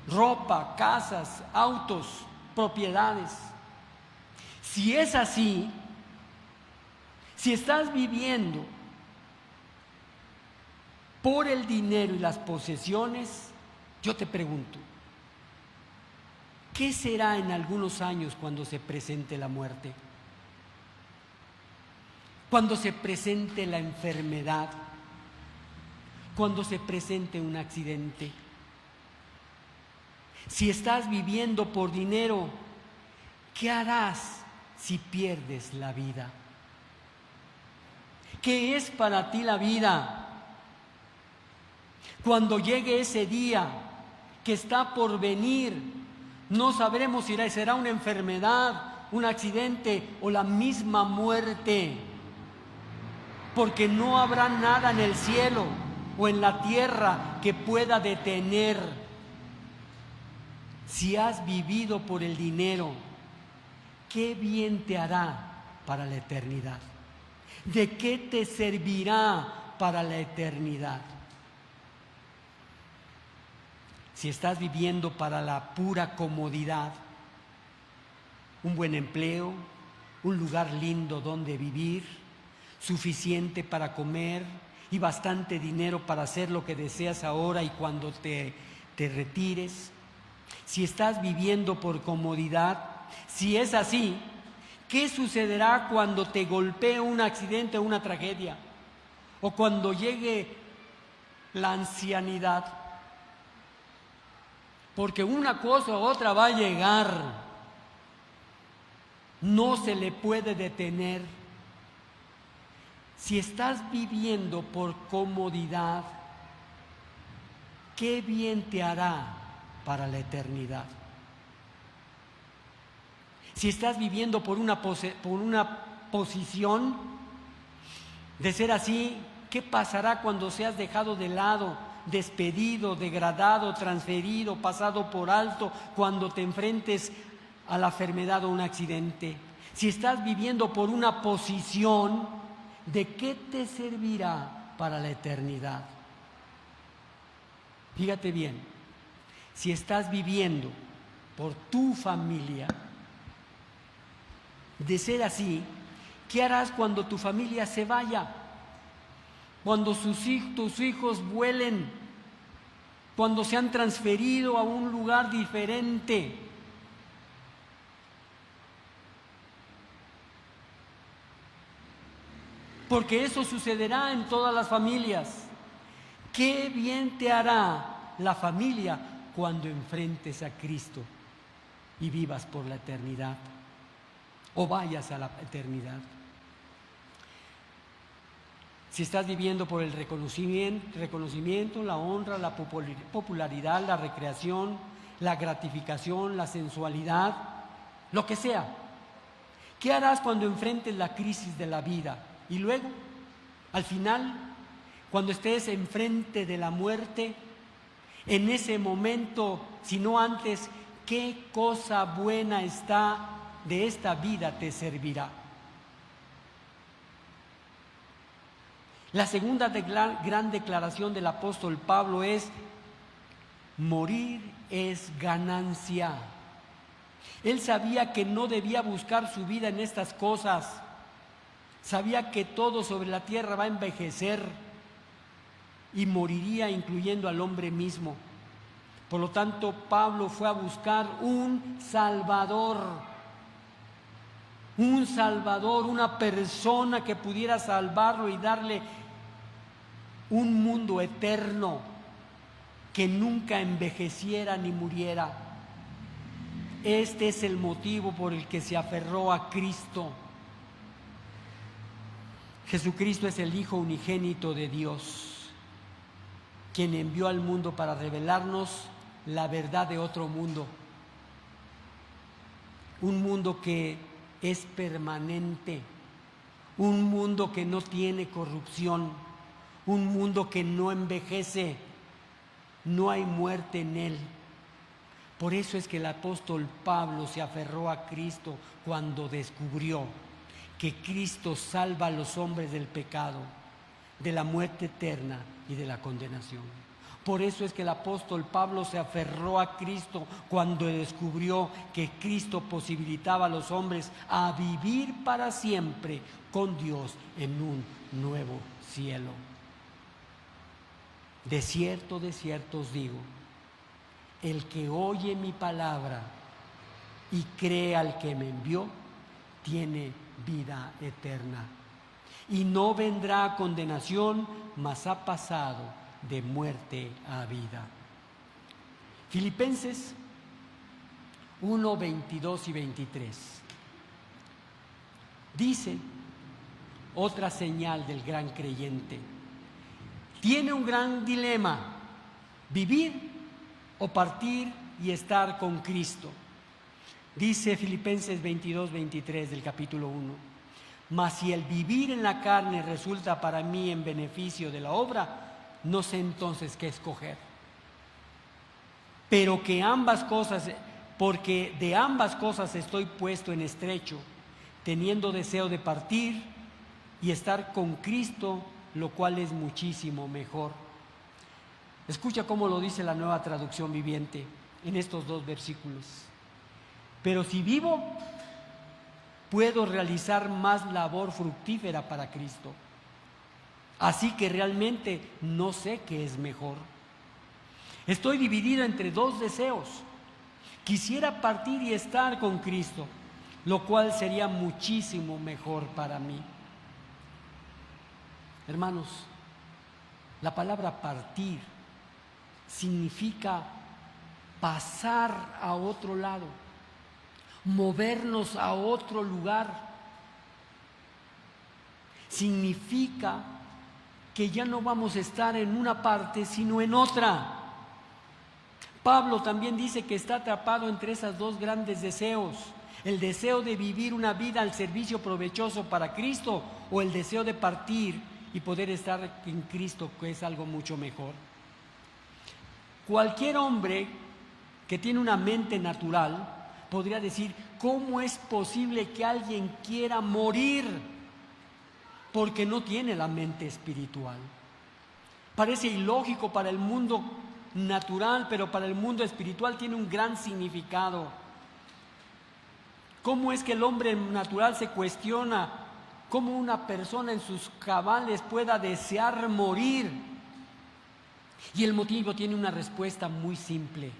Ropa, casas, autos, propiedades. Si es así, si estás viviendo por el dinero y las posesiones, yo te pregunto, ¿qué será en algunos años cuando se presente la muerte? Cuando se presente la enfermedad, cuando se presente un accidente. Si estás viviendo por dinero, ¿qué harás si pierdes la vida? ¿Qué es para ti la vida? Cuando llegue ese día que está por venir, no sabremos si será una enfermedad, un accidente o la misma muerte, porque no habrá nada en el cielo o en la tierra que pueda detener. Si has vivido por el dinero, ¿qué bien te hará para la eternidad? ¿De qué te servirá para la eternidad? si estás viviendo para la pura comodidad, un buen empleo, un lugar lindo donde vivir, suficiente para comer y bastante dinero para hacer lo que deseas ahora y cuando te retires, si estás viviendo por comodidad, si es así, ¿qué sucederá cuando te golpee un accidente o una tragedia? O cuando llegue la ancianidad. Porque una cosa u otra va a llegar. No se le puede detener. Si estás viviendo por comodidad, ¿qué bien te hará para la eternidad? Si estás viviendo por una posición, de ser así, ¿qué pasará cuando seas dejado de lado, despedido, degradado, transferido, pasado por alto, cuando te enfrentes a la enfermedad o un accidente? Si estás viviendo por una posición, ¿de qué te servirá para la eternidad? Fíjate bien, si estás viviendo por tu familia, de ser así, ¿qué harás cuando tu familia se vaya? Cuando tus hijos vuelen, cuando se han transferido a un lugar diferente. Porque eso sucederá en todas las familias. ¿Qué bien te hará la familia cuando enfrentes a Cristo y vivas por la eternidad? O vayas a la eternidad. Si estás viviendo por el reconocimiento, la honra, la popularidad, la recreación, la gratificación, la sensualidad, lo que sea, ¿qué harás cuando enfrentes la crisis de la vida? Y luego, al final, cuando estés enfrente de la muerte, en ese momento, si no antes, ¿qué cosa buena está de esta vida te servirá? La segunda gran declaración del apóstol Pablo es: morir es ganancia. Él sabía que no debía buscar su vida en estas cosas. Sabía que todo sobre la tierra va a envejecer y moriría, incluyendo al hombre mismo. Por lo tanto, Pablo fue a buscar un Salvador, una persona que pudiera salvarlo y darle un mundo eterno que nunca envejeciera ni muriera. Este es el motivo por el que se aferró a Cristo. Jesucristo es el Hijo unigénito de Dios, quien envió al mundo para revelarnos la verdad de otro mundo, un mundo que es permanente, un mundo que no tiene corrupción, un mundo que no envejece, no hay muerte en él. Por eso es que el apóstol Pablo se aferró a Cristo cuando descubrió que Cristo salva a los hombres del pecado, de la muerte eterna y de la condenación. Por eso es que el apóstol Pablo se aferró a Cristo cuando descubrió que Cristo posibilitaba a los hombres a vivir para siempre con Dios en un nuevo cielo. De cierto os digo, el que oye mi palabra y cree al que me envió, tiene vida eterna y no vendrá a condenación, mas ha pasado de muerte a vida. Filipenses 1, 22 y 23 dice otra señal del gran creyente. Tiene un gran dilema: vivir o partir y estar con Cristo. Dice Filipenses 22, 23 del capítulo 1: mas si el vivir en la carne resulta para mí en beneficio de la obra, no sé entonces qué escoger. Pero porque de ambas cosas estoy puesto en estrecho, teniendo deseo de partir y estar con Cristo, lo cual es muchísimo mejor. Escucha cómo lo dice la Nueva Traducción Viviente en estos 2 versículos. Pero si vivo, puedo realizar más labor fructífera para Cristo. Así que realmente no sé qué es mejor. Estoy dividido entre 2 deseos. Quisiera partir y estar con Cristo, lo cual sería muchísimo mejor para mí. Hermanos, la palabra partir significa pasar a otro lado, movernos a otro lugar. Significa que ya no vamos a estar en una parte, sino en otra. Pablo también dice que está atrapado entre esos 2 grandes deseos: el deseo de vivir una vida al servicio provechoso para Cristo, o el deseo de partir y poder estar en Cristo, que es algo mucho mejor. Cualquier hombre que tiene una mente natural podría decir: ¿cómo es posible que alguien quiera morir? Porque no tiene la mente espiritual. Parece ilógico para el mundo natural, pero para el mundo espiritual tiene un gran significado. ¿Cómo es que el hombre natural se cuestiona cómo una persona en sus cabales pueda desear morir? Y el motivo tiene una respuesta muy simple: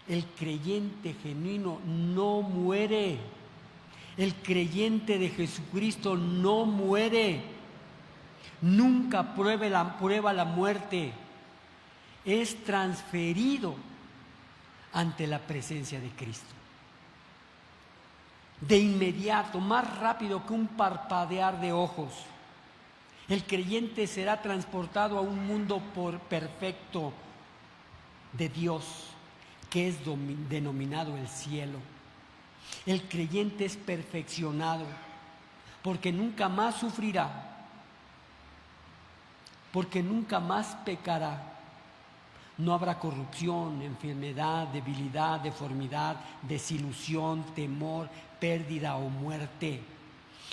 el creyente genuino no muere. El creyente de Jesucristo no muere. Nunca prueba la muerte. Es transferido ante la presencia de Cristo. De inmediato, más rápido que un parpadear de ojos, el creyente será transportado a un mundo perfecto de Dios, que es denominado el cielo. El creyente es perfeccionado porque nunca más sufrirá, porque nunca más pecará. No habrá corrupción, enfermedad, debilidad, deformidad, desilusión, temor, pérdida o muerte.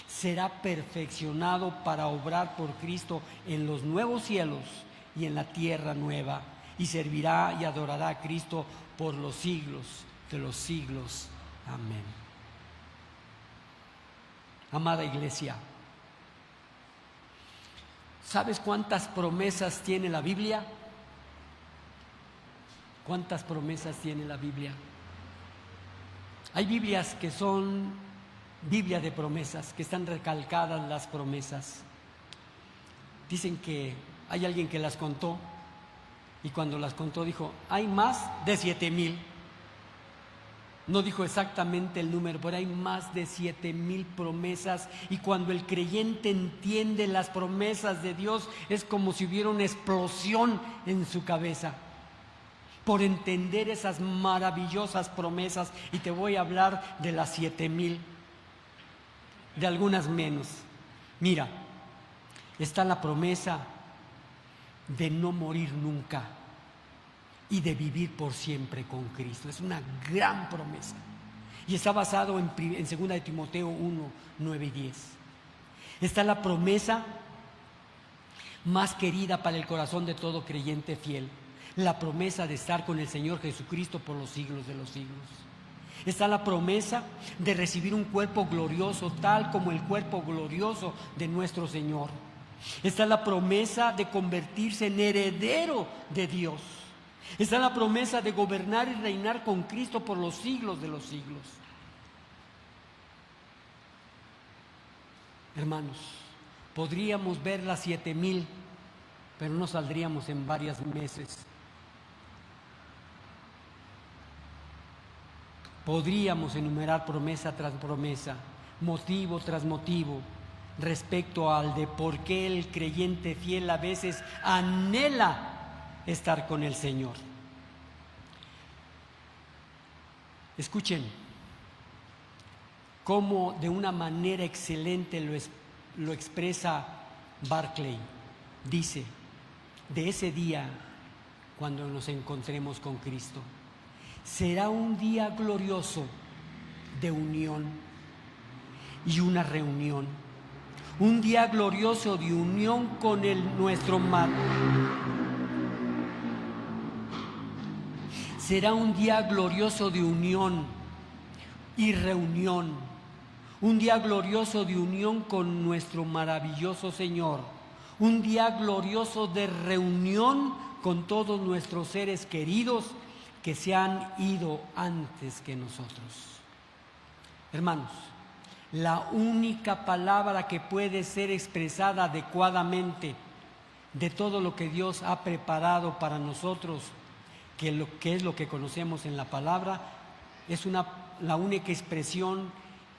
Será perfeccionado para obrar por Cristo en los nuevos cielos y en la tierra nueva, y servirá y adorará a Cristo por los siglos de los siglos. Amén. Amada iglesia, ¿sabes cuántas promesas tiene la Biblia? ¿Cuántas promesas tiene la Biblia? Hay Biblias que son Biblia de promesas, que están recalcadas las promesas. Dicen que hay alguien que las contó, y cuando las contó dijo: hay más de 7,000. No dijo exactamente el número, pero hay más de 7,000 promesas. Y cuando el creyente entiende las promesas de Dios, es como si hubiera una explosión en su cabeza por entender esas maravillosas promesas. Y te voy a hablar de las 7,000, de algunas menos. Mira, está la promesa de no morir nunca y de vivir por siempre con Cristo. Es una gran promesa y está basado en 2 de Timoteo 1, 9 y 10. Está la promesa más querida para el corazón de todo creyente fiel: la promesa de estar con el Señor Jesucristo por los siglos de los siglos. Está la promesa de recibir un cuerpo glorioso, tal como el cuerpo glorioso de nuestro Señor. Está la promesa de convertirse en heredero de Dios. Está la promesa de gobernar y reinar con Cristo por los siglos de los siglos. Hermanos, podríamos ver las 7,000, pero no saldríamos en varios meses. Podríamos enumerar promesa tras promesa, motivo tras motivo, respecto al de por qué el creyente fiel a veces anhela estar con el Señor. Escuchen cómo de una manera excelente lo expresa Barclay. Dice: de ese día, cuando nos encontremos con Cristo, será un día glorioso de unión y una reunión. Un día glorioso de unión con nuestro será un día glorioso de unión y reunión, un día glorioso de unión con nuestro maravilloso Señor, un día glorioso de reunión con todos nuestros seres queridos que se han ido antes que nosotros. Hermanos, la única palabra que puede ser expresada adecuadamente de todo lo que Dios ha preparado para nosotros, que es lo que conocemos en la palabra, la única expresión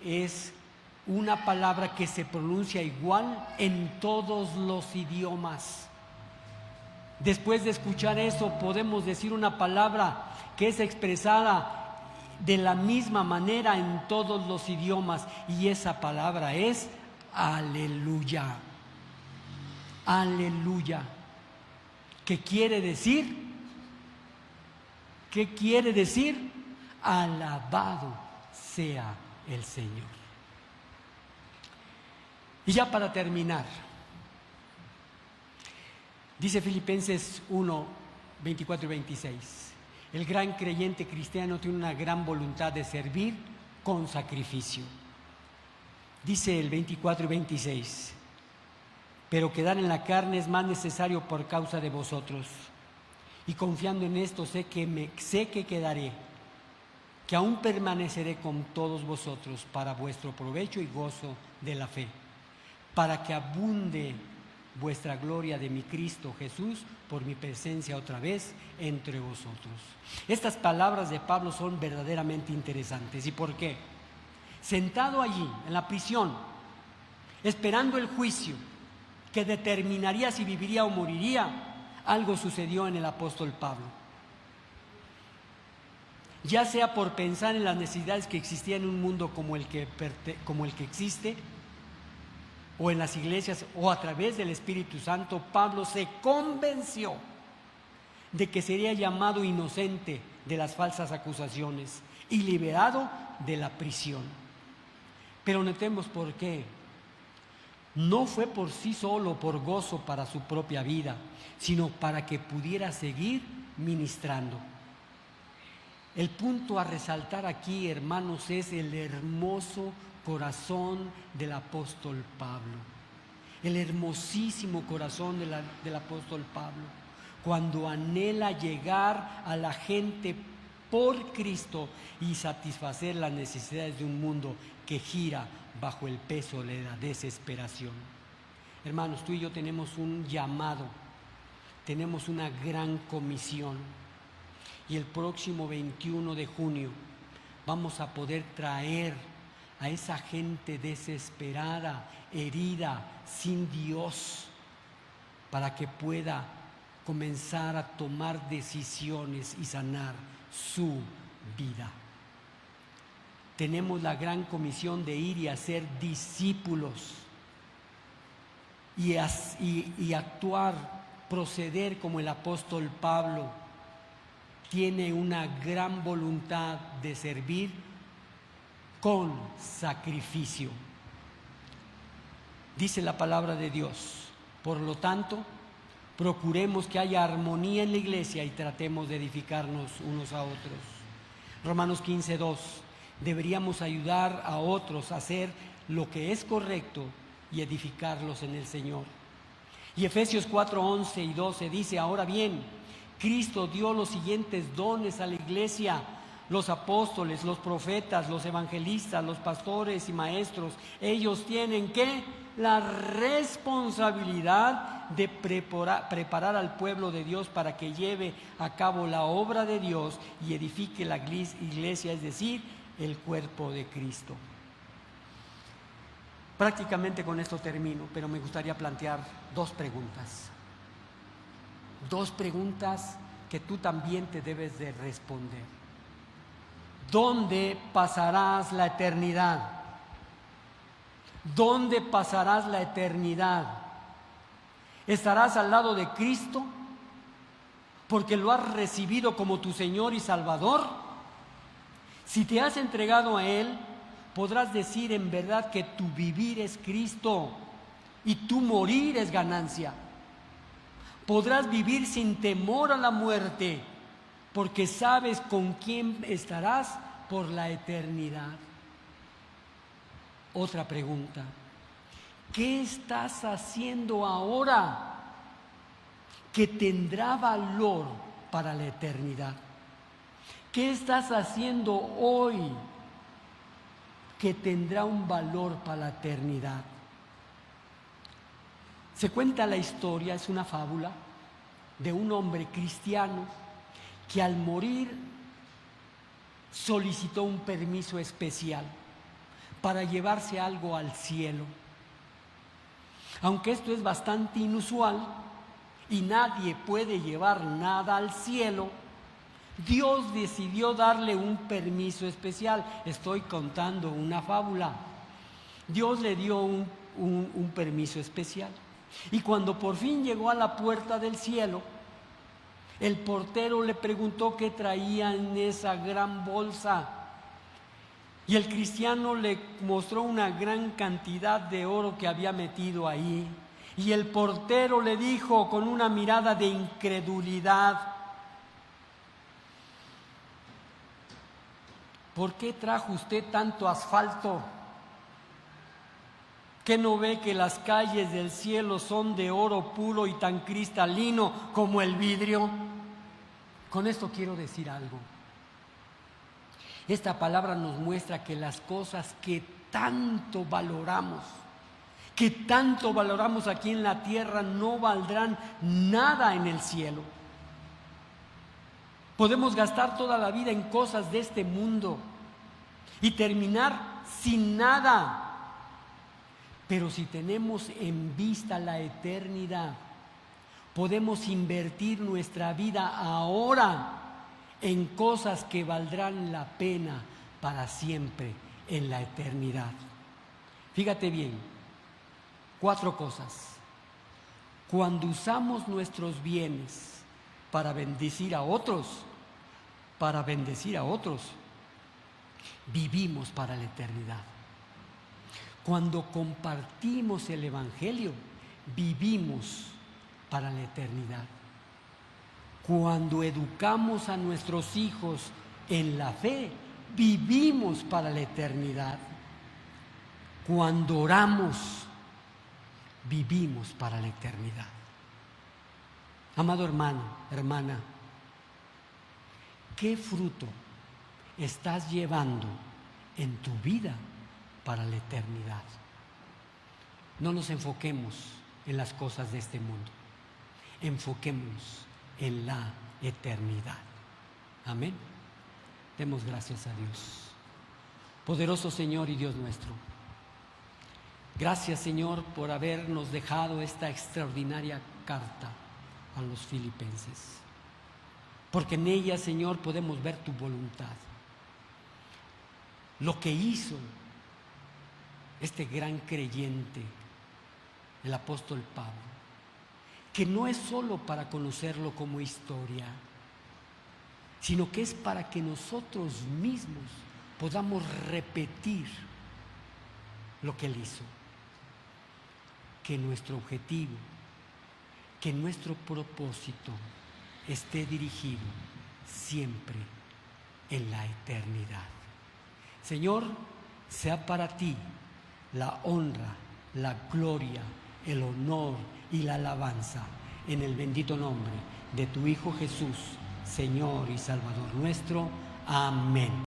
es una palabra que se pronuncia igual en todos los idiomas. Después de escuchar eso, podemos decir una palabra que es expresada de la misma manera en todos los idiomas, y esa palabra es aleluya. Aleluya. ¿Qué quiere decir? ¿Qué quiere decir? Alabado sea el Señor. Y ya para terminar, dice Filipenses 1, 24 y 26. El gran creyente cristiano tiene una gran voluntad de servir con sacrificio. Dice el 24 y 26. Pero quedar en la carne es más necesario por causa de vosotros. Y confiando en esto sé que quedaré, que aún permaneceré con todos vosotros para vuestro provecho y gozo de la fe, para que abunde vuestra gloria de mi Cristo Jesús por mi presencia otra vez entre vosotros. Estas palabras de Pablo son verdaderamente interesantes. ¿Y por qué? Sentado allí en la prisión, esperando el juicio que determinaría si viviría o moriría, algo sucedió en el apóstol Pablo. Ya sea por pensar en las necesidades que existían en un mundo como el que existe, o en las iglesias, o a través del Espíritu Santo, Pablo se convenció de que sería llamado inocente de las falsas acusaciones y liberado de la prisión. Pero notemos por qué. No fue por sí solo, por gozo para su propia vida, sino para que pudiera seguir ministrando. El punto a resaltar aquí, hermanos, es el hermoso corazón del apóstol Pablo. El hermosísimo corazón del apóstol Pablo, cuando anhela llegar a la gente por Cristo y satisfacer las necesidades de un mundo que gira bajo el peso de la desesperación. Hermanos, tú y yo tenemos un llamado, tenemos una gran comisión, y el próximo 21 de junio vamos a poder traer a esa gente desesperada, herida, sin Dios, para que pueda comenzar a tomar decisiones y sanar su vida. Tenemos la gran comisión de ir y hacer discípulos y actuar, proceder como el apóstol Pablo. Tiene una gran voluntad de servir con sacrificio. Dice la palabra de Dios: por lo tanto, procuremos que haya armonía en la iglesia y tratemos de edificarnos unos a otros. Romanos 15:2. Deberíamos ayudar a otros a hacer lo que es correcto y edificarlos en el Señor. Y Efesios 4:11 y 12 dice: ahora bien, Cristo dio los siguientes dones a la iglesia: los apóstoles, los profetas, los evangelistas, los pastores y maestros. Ellos tienen ¿qué? La responsabilidad de preparar al pueblo de Dios para que lleve a cabo la obra de Dios y edifique la iglesia, es decir, el cuerpo de Cristo. Prácticamente con esto termino, pero me gustaría plantear dos preguntas. Dos preguntas que tú también te debes de responder. ¿Dónde pasarás la eternidad? ¿Dónde pasarás la eternidad? ¿Estarás al lado de Cristo porque lo has recibido como tu Señor y Salvador? Si te has entregado a Él, podrás decir en verdad que tu vivir es Cristo y tu morir es ganancia. Podrás vivir sin temor a la muerte porque sabes con quién estarás por la eternidad. Otra pregunta: ¿qué estás haciendo ahora que tendrá valor para la eternidad? ¿Qué estás haciendo hoy que tendrá un valor para la eternidad? Se cuenta la historia, es una fábula, de un hombre cristiano que al morir solicitó un permiso especial para llevarse algo al cielo. Aunque esto es bastante inusual y nadie puede llevar nada al cielo, Dios decidió darle un permiso especial. Estoy contando una fábula. Dios le dio un permiso especial. Y cuando por fin llegó a la puerta del cielo, el portero le preguntó qué traía en esa gran bolsa. Y el cristiano le mostró una gran cantidad de oro que había metido ahí. Y el portero le dijo con una mirada de incredulidad: ¿por qué trajo usted tanto asfalto? ¿Qué no ve que las calles del cielo son de oro puro y tan cristalino como el vidrio? Con esto quiero decir algo. Esta palabra nos muestra que las cosas que tanto valoramos aquí en la tierra, no valdrán nada en el cielo. Podemos gastar toda la vida en cosas de este mundo y terminar sin nada. Pero si tenemos en vista la eternidad, podemos invertir nuestra vida ahora en cosas que valdrán la pena para siempre en la eternidad. Fíjate bien, 4 cosas. Cuando usamos nuestros bienes para bendecir a otros, vivimos para la eternidad. Cuando compartimos el Evangelio, vivimos para la eternidad. Cuando educamos a nuestros hijos en la fe, vivimos para la eternidad. Cuando oramos, vivimos para la eternidad. Amado hermano, hermana, ¿qué fruto estás llevando en tu vida para la eternidad? No nos enfoquemos en las cosas de este mundo, enfoquémonos en la eternidad. Amén. Demos gracias a Dios. Poderoso Señor y Dios nuestro, gracias, Señor, por habernos dejado esta extraordinaria carta a los filipenses, porque en ella, Señor, podemos ver tu voluntad, lo que hizo este gran creyente, el apóstol Pablo, que no es solo para conocerlo como historia, sino que es para que nosotros mismos podamos repetir lo que él hizo. Que nuestro objetivo, que nuestro propósito esté dirigido siempre en la eternidad. Señor, sea para ti la honra, la gloria, el honor y la alabanza, en el bendito nombre de tu Hijo Jesús, Señor y Salvador nuestro. Amén.